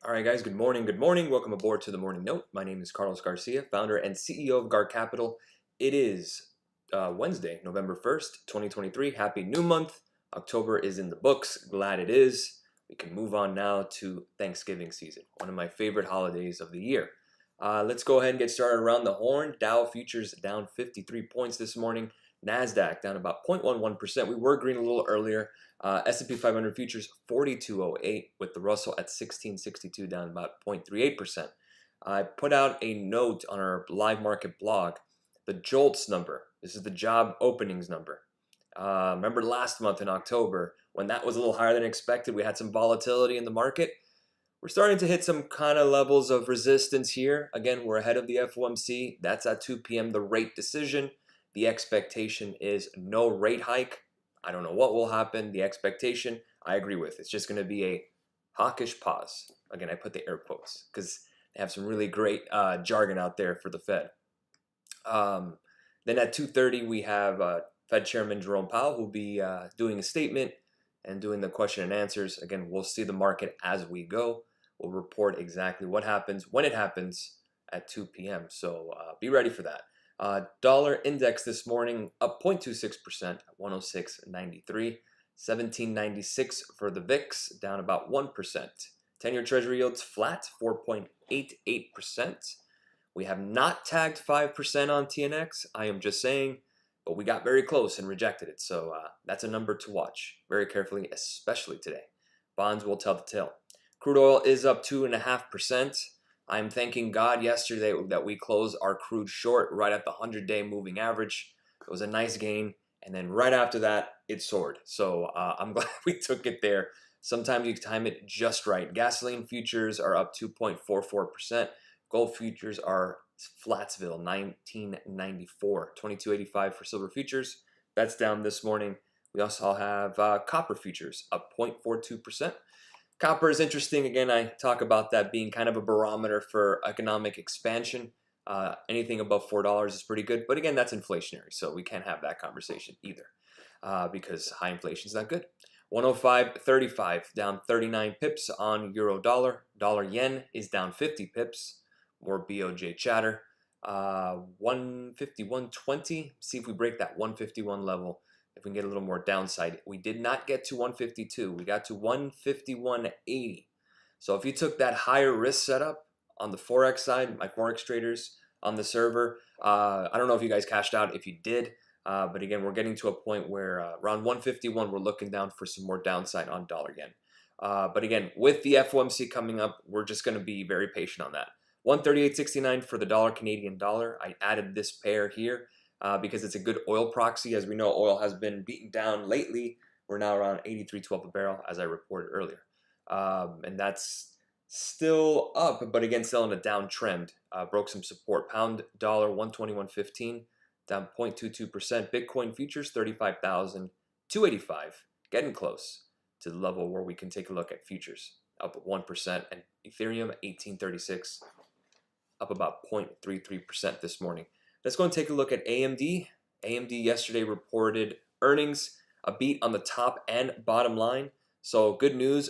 All right, guys, good morning. Good morning. Welcome aboard to the Morning Note. My name is Carlos Garcia, founder and CEO of Gar Capital. It is Wednesday, November 1st, 2023. Happy new month. October is in the books. Glad it is. We can move on now to Thanksgiving season, one of my favorite holidays of the year. Let's go ahead and get started around the horn. Dow futures down 53 points this morning. NASDAQ down about 0.11%. We were green a little earlier. S&P 500 futures 4208 with the Russell at 1662 down about 0.38%. I put out a note on our live market blog, the JOLTS number. This is the job openings number. Remember last month in October when that was a little higher than expected, we had some volatility in the market. We're starting to hit some kind of levels of resistance here. Again, we're ahead of the FOMC. That's at 2 p.m. the rate decision. The expectation is no rate hike. I don't know what will happen. The expectation, I agree with. It's just going to be a hawkish pause. Again, I put the air quotes because they have some really great jargon out there for the Fed. Then at 2:30, we have Fed Chairman Jerome Powell who will be doing a statement and doing the question and answers. Again, we'll see the market as we go. We'll report exactly what happens when it happens at 2 p.m. So be ready for that. Dollar index this morning up 0.26% at 106.93. 1796 for the VIX, down about 1%. 10-year Treasury yields flat, 4.88%. We have not tagged 5% on TNX. I am just saying, but we got very close and rejected it. So that's a number to watch very carefully, especially today. Bonds will tell the tale. Crude oil is up 2.5%. I'm thanking God yesterday that we closed our crude short right at the 100-day moving average. It was a nice gain. And then right after that, it soared. So I'm glad we took it there. Sometimes you time it just right. Gasoline futures are up 2.44%. Gold futures are Flatsville, 1994. 22.85 for silver futures. That's down this morning. We also have copper futures up 0.42%. Copper is interesting. Again, I talk about that being kind of a barometer for economic expansion. Anything above $4 is pretty good. But again, that's inflationary. So we can't have that conversation either because high inflation is not good. 105.35 down 39 pips on euro dollar. Dollar yen is down 50 pips. More BOJ chatter. 151.20. See if we break that 151 level. If we can get a little more downside. We did not get to 152. We got to 151.80. So if you took that higher risk setup on the Forex side, my Forex traders on the server, I don't know if you guys cashed out. If you did, but again, we're getting to a point where around 151, we're looking down for some more downside on dollar yen. But again, with the FOMC coming up, we're just going to be very patient on that. 138.69 for the dollar Canadian dollar. I added this pair here. Because it's a good oil proxy. As we know, oil has been beaten down lately. We're now around 83.12 a barrel, as I reported earlier. And that's still up, but again, still in a downtrend. Broke some support. Pound dollar 121.15, down 0.22%. Bitcoin futures 35,285, getting close to the level where we can take a look at futures, up 1%, and Ethereum 1836, up about 0.33% this morning. Let's go and take a look at AMD. AMD yesterday reported earnings, a beat on the top and bottom line. So good news,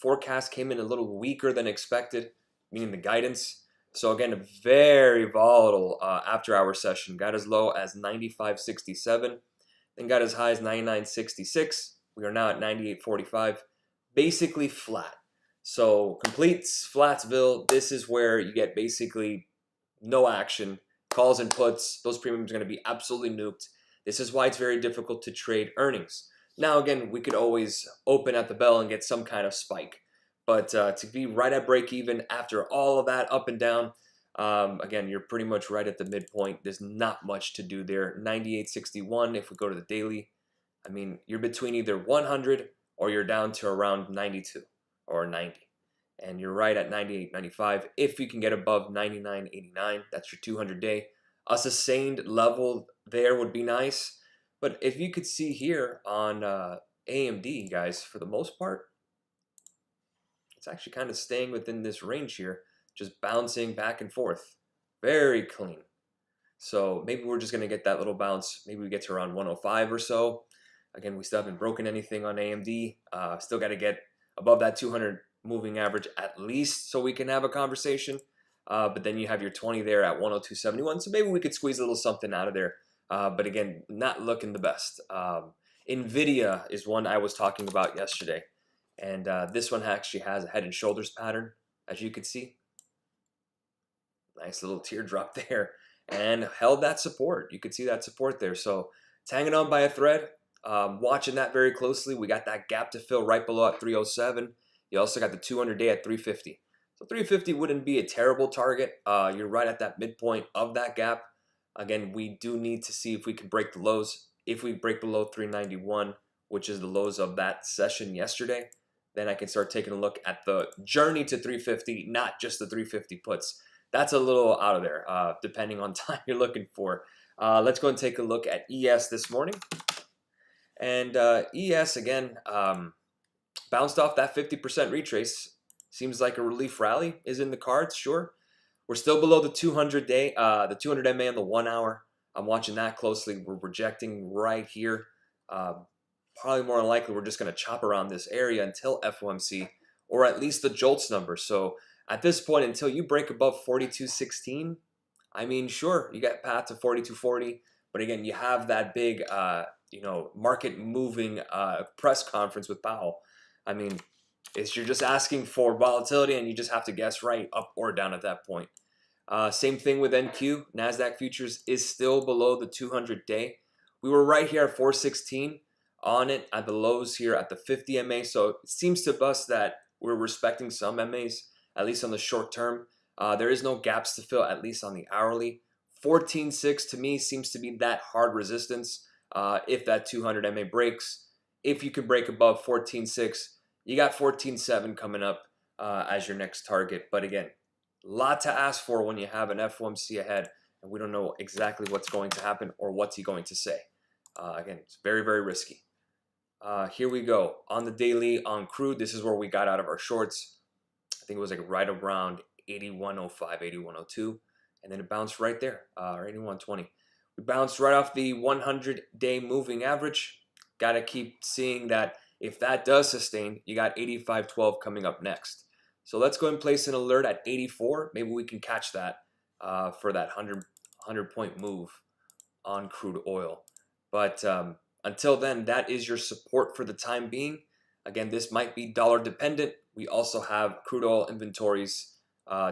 forecast came in a little weaker than expected, meaning the guidance. So again, a very volatile after-hour session. Got as low as 95.67, then got as high as 99.66. We are now at 98.45, basically flat. So complete Flatsville. This is where you get basically no action. Calls and puts, those premiums are going to be absolutely nuked. This is why it's very difficult to trade earnings. Now, again, we could always open at the bell and get some kind of spike. But to be right at break even after all of that up and down, again, you're pretty much right at the midpoint. There's not much to do there. 98.61 if we go to the daily. I mean, you're between either 100 or you're down to around 92 or 90. And you're right at 98.95. If you can get above 99.89, that's your 200-day. A sustained level there would be nice. But if you could see here on AMD, guys, for the most part, it's actually kind of staying within this range here, just bouncing back and forth. Very clean. So maybe we're just going to get that little bounce. Maybe we get to around 105 or so. Again, we still haven't broken anything on AMD. Still got to get above that 200 moving average at least so we can have a conversation. But then you have your 20 there at 102.71, so maybe we could squeeze a little something out of there. But again, not looking the best. Nvidia is one I was talking about yesterday, and this one actually has a head and shoulders pattern, as you can see. Nice little teardrop there, and held that support. You can see that support there. So it's hanging on by a thread. Watching that very closely. We got that gap to fill right below at 307. You also got the 200-day at 350. So 350 wouldn't be a terrible target. You're right at that midpoint of that gap. Again, we do need to see if we can break the lows. If we break below 391, which is the lows of that session yesterday, then I can start taking a look at the journey to 350, not just the 350 puts. That's a little out of there, depending on time you're looking for. Let's go and take a look at ES this morning. And ES, again, bounced off that 50% retrace. Seems like a relief rally is in the cards, sure. We're still below the 200-day, the 200 MA on the 1 hour. I'm watching that closely. We're rejecting right here. Probably more than likely we're just going to chop around this area until FOMC, or at least the JOLTS number. So at this point, until you break above 42.16, I mean, sure, you get path to 42.40, but again, you have that big, market moving press conference with Powell. I mean, you're just asking for volatility, and you just have to guess right, up or down at that point. Same thing with NQ. NASDAQ futures is still below the 200-day. We were right here at 416 on it at the lows here at the 50 MA. So it seems to us that we're respecting some MAs, at least on the short term. There is no gaps to fill, at least on the hourly. 14.6 to me seems to be that hard resistance. If that 200 MA breaks, if you can break above 14.6, you got 14.7 coming up as your next target. But again, a lot to ask for when you have an FOMC ahead, and we don't know exactly what's going to happen or what's he going to say. Again, it's very, very risky. Here we go. On the daily, on crude, this is where we got out of our shorts. I think it was like right around 81.05, 81.02, and then it bounced right there, or 81.20. We bounced right off the 100-day moving average. Got to keep seeing that. If that does sustain, you got 85.12 coming up next. So let's go and place an alert at 84. Maybe we can catch that for that 100-point move on crude oil. But until then, that is your support for the time being. Again, this might be dollar dependent. We also have crude oil inventories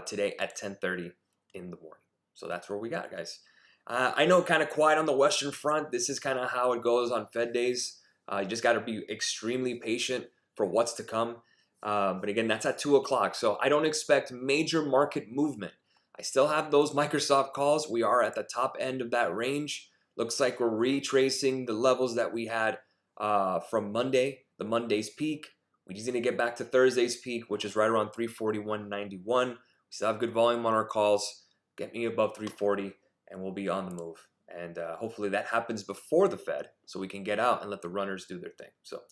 today at 10:30 in the morning. So that's where we got, guys. I know kind of quiet on the Western front. This is kind of how it goes on Fed days. You just got to be extremely patient for what's to come. But again, that's at 2 o'clock. So I don't expect major market movement. I still have those Microsoft calls. We are at the top end of that range. Looks like we're retracing the levels that we had from Monday, the Monday's peak. We just need to get back to Thursday's peak, which is right around 341.91. We still have good volume on our calls. Get me above 340, and we'll be on the move. And hopefully that happens before the Fed, so we can get out and let the runners do their thing. So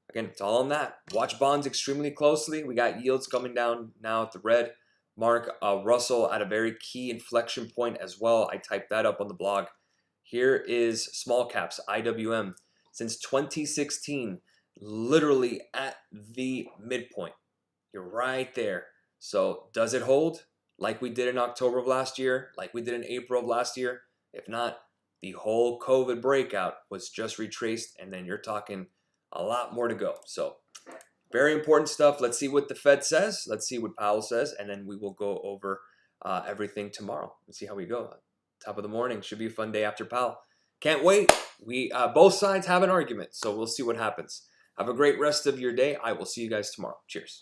again, it's all on that. Watch bonds extremely closely. We got yields coming down now at the red mark. Russell at a very key inflection point as well. I typed that up on the blog. Here is small caps, IWM. Since 2016, literally at the midpoint. You're right there. So does it hold like we did in October of last year, like we did in April of last year? If not, the whole COVID breakout was just retraced, and then you're talking a lot more to go. So very important stuff. Let's see what the Fed says. Let's see what Powell says, and then we will go over everything tomorrow and see how we go. Top of the morning. Should be a fun day after Powell. Can't wait. We both sides have an argument, so we'll see what happens. Have a great rest of your day. I will see you guys tomorrow. Cheers.